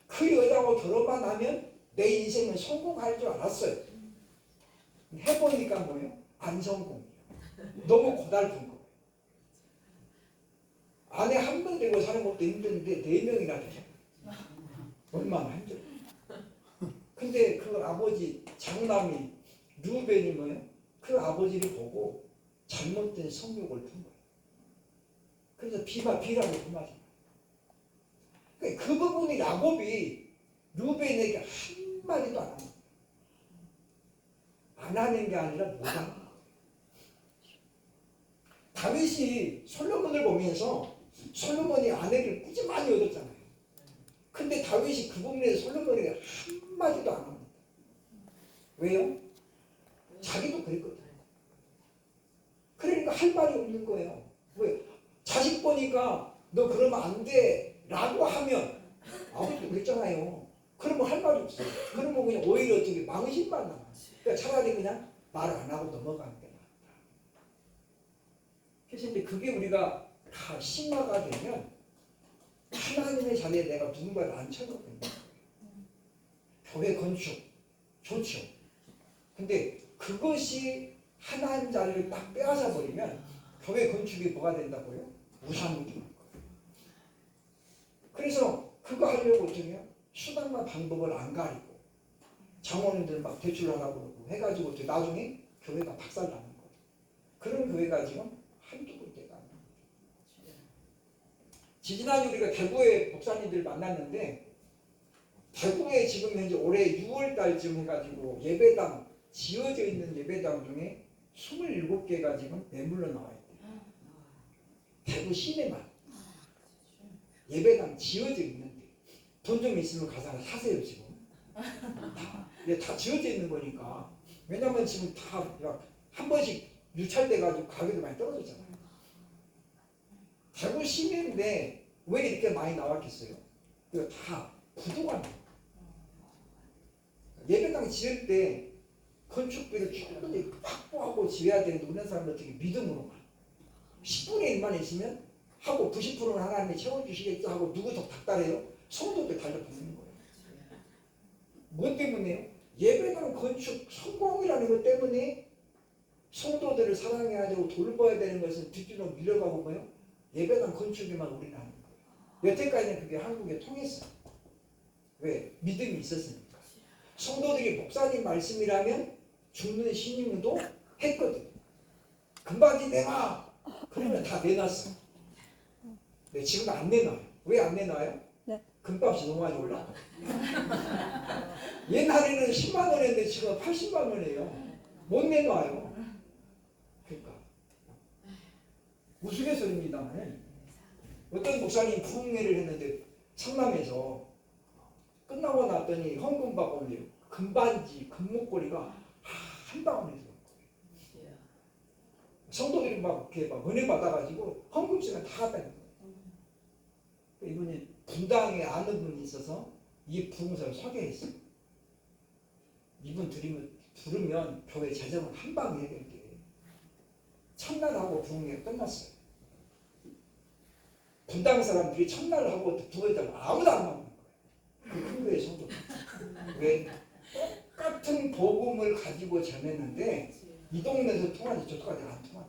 그 여자하고 결혼만 하면 내 인생은 성공할 줄 알았어요. 해보니까 뭐예요? 안 성공이에요. 너무 고달픈 거예요. 아내 한 명 되고 사는 것도 힘든데 4명이나 되죠. 얼마나 힘들어요. 근데 그 아버지 장남이 르우벤이 뭐예요? 그 아버지를 보고 잘못된 성욕을 푼 거예요. 그래서 비라고 품하잖아요. 그러니까 그 부분이 야곱이 르우벤에게 한마디도 안 합니다. 안 하는 게 아니라 못하는 거예요. 다윗이 솔로몬을 보면서 솔로몬이 아내를 꾸준히 많이 얻었잖아요. 근데 다윗이 그 부분에서 솔로몬에게 한마디도 안 합니다. 왜요? 자기도 그랬거든요. 그러니까 할 말이 없는 거예요. 왜? 자식 보니까 너 그러면 안 돼 라고 하면 아버지도 그랬잖아요. 그러면 할 말이 없어요. 그러면 그냥 오히려 어떻게 망신만 나요. 그러니까 차라리 그냥 말 안 하고 넘어가는 게 낫다. 그래서 이제 그게 우리가 다 심화가 되면 하나님의 자리에 내가 누군가를 앉혀놓고 있는 거예요. 교회 건축 좋죠. 근데 그것이 하나님 자리를 딱 빼앗아 버리면 교회 건축이 뭐가 된다고요? 우상이 되는 거예요. 그래서 그거 하려고 어떻게 해요? 수단과 방법을 안 가리고 장원인들 막 대출하라고 그러고 해가지고 나중에 교회가 박살나는 거예요. 그런 교회가 지금 한두 군데가 아니에요. 지지난주 우리가 대구에 목사님들 만났는데 대구에 지금 현재 올해 6월 달쯤 해가지고 예배당 지어져 있는 예배당 중에 27개가 지금 매물로 나와 있대요. 대구 시내만 예배당 지어져 있는데 돈 좀 있으면 가서 하나 사세요 지금. 다 지어져 있는 거니까. 왜냐면 지금 다 한 번씩 유찰돼가지고 가격이 많이 떨어졌잖아요. 대구 시내인데 왜 이렇게 많이 나왔겠어요? 이거 다 부도가 나요. 예배당 지을 때 건축비를 충분히 확보하고 지어야 되는데 우리나라 사람들 어떻게 믿음으로만 10분의 1만 있으면 하고 90%는 하나님이 채워주시겠죠 하고 누구 더 닥달해요? 성도들 달려붙는 거예요. 뭐 때문에요? 예배당 건축 성공이라는 것 때문에 성도들을 사랑해야 되고 돌봐야 되는 것을 뒷뒤로 밀려가고 뭐요? 예배당 건축에만 우리는 하는 거예요. 여태까지는 그게 한국에 통했어요. 왜? 믿음이 있었으니까. 성도들이 목사님 말씀이라면 죽는 신임도 했거든. 금바지 내놔! 그러면 다 내놨어. 네, 지금 안 내놔요. 왜 안 내놔요? 네. 금값이 너무 많이 올라. 옛날에는 10만 원이었는데 지금 80만 원이에요. 못 내놔요. 그러니까 우스갯소리입니다만 어떤 목사님 부흥회를 했는데 성남에서 끝나고 났더니 헌금 받고 금반지, 금목걸이가 한 방울에 들어요. 성도들이 막 이렇게 막 은혜 받아가지고 헌금 시간 다 빼는 거예요. 이분이 분당에 아는 분이 있어서 이 부흥사를 소개했어요. 이분 부르면 교회 재정은 한 방에 해결돼. 첫날하고 부흥회가 끝났어요. 분당 사람들이 첫날하고 부흥회를 아무도 안 나오는 거예요. 그 교회 성도. 왜? 똑같은 복음을 가지고 전했는데 이 동네에서 통하지 저쪽까지 안 통하는 거예요.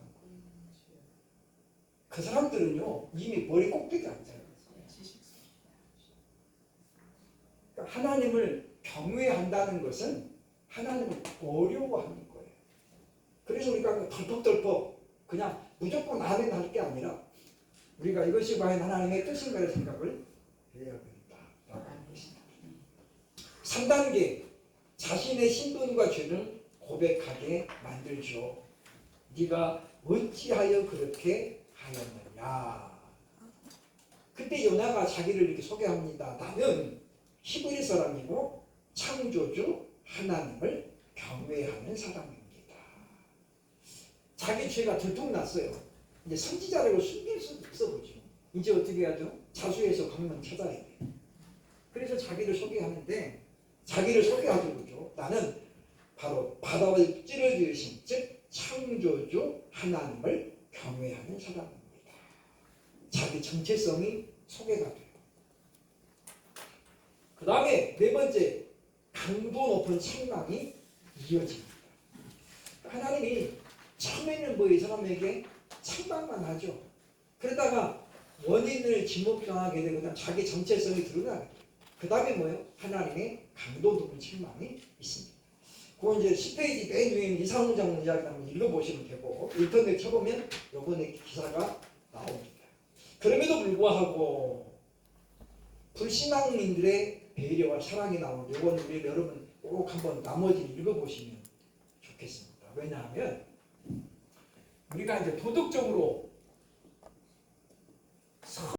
그 사람들은요 이미 머리 꼭대기 앉아요. 그러니까 하나님을 경외한다는 것은 하나님을 어려워하는 거예요. 그래서 우리가 덜컥덜컥 그냥 무조건 아멘 할 게 아니라 우리가 이것이 과연 하나님의 뜻인가를 생각을 해야 된다라고 하는 것입니다. 3단계 자신의 신분과 죄를 고백하게 만들죠. 네가 어찌하여 그렇게 하였느냐. 그때 요나가 자기를 이렇게 소개합니다. 나는 히브리 사람이고 창조주 하나님을 경외하는 사람입니다. 자기 죄가 들통났어요. 이제 선지자라고 숨길 수도 없어 보죠. 이제 어떻게 해야죠? 자수해서 강론 찾아야 돼. 그래서 자기를 소개하는데 자기를 소개하죠. 그죠? 나는 바로 바다를 찌르지으신 즉 창조주 하나님을 경외하는 사람입니다. 자기 정체성이 소개가 돼요. 그 다음에 네 번째, 강도 높은 책망이 이어집니다. 하나님이 처음에는 뭐 이 사람에게 책망만 하죠. 그러다가 원인을 지목정하게 되거나 자기 정체성이 드러나게 돼요. 그 다음에 뭐예요? 하나님의 강도 높은 책망이 있습니다. 그건 이제 10페이지 맨 위에 이상훈 이야기 한번 읽어보시면 되고 인터넷 쳐보면 요번에 기사가 나옵니다. 그럼에도 불구하고 불신앙민들의 배려와 사랑이 나오는데 이건 우리 여러분 꼭 한번 나머지 읽어보시면 좋겠습니다. 왜냐하면 우리가 이제 도덕적으로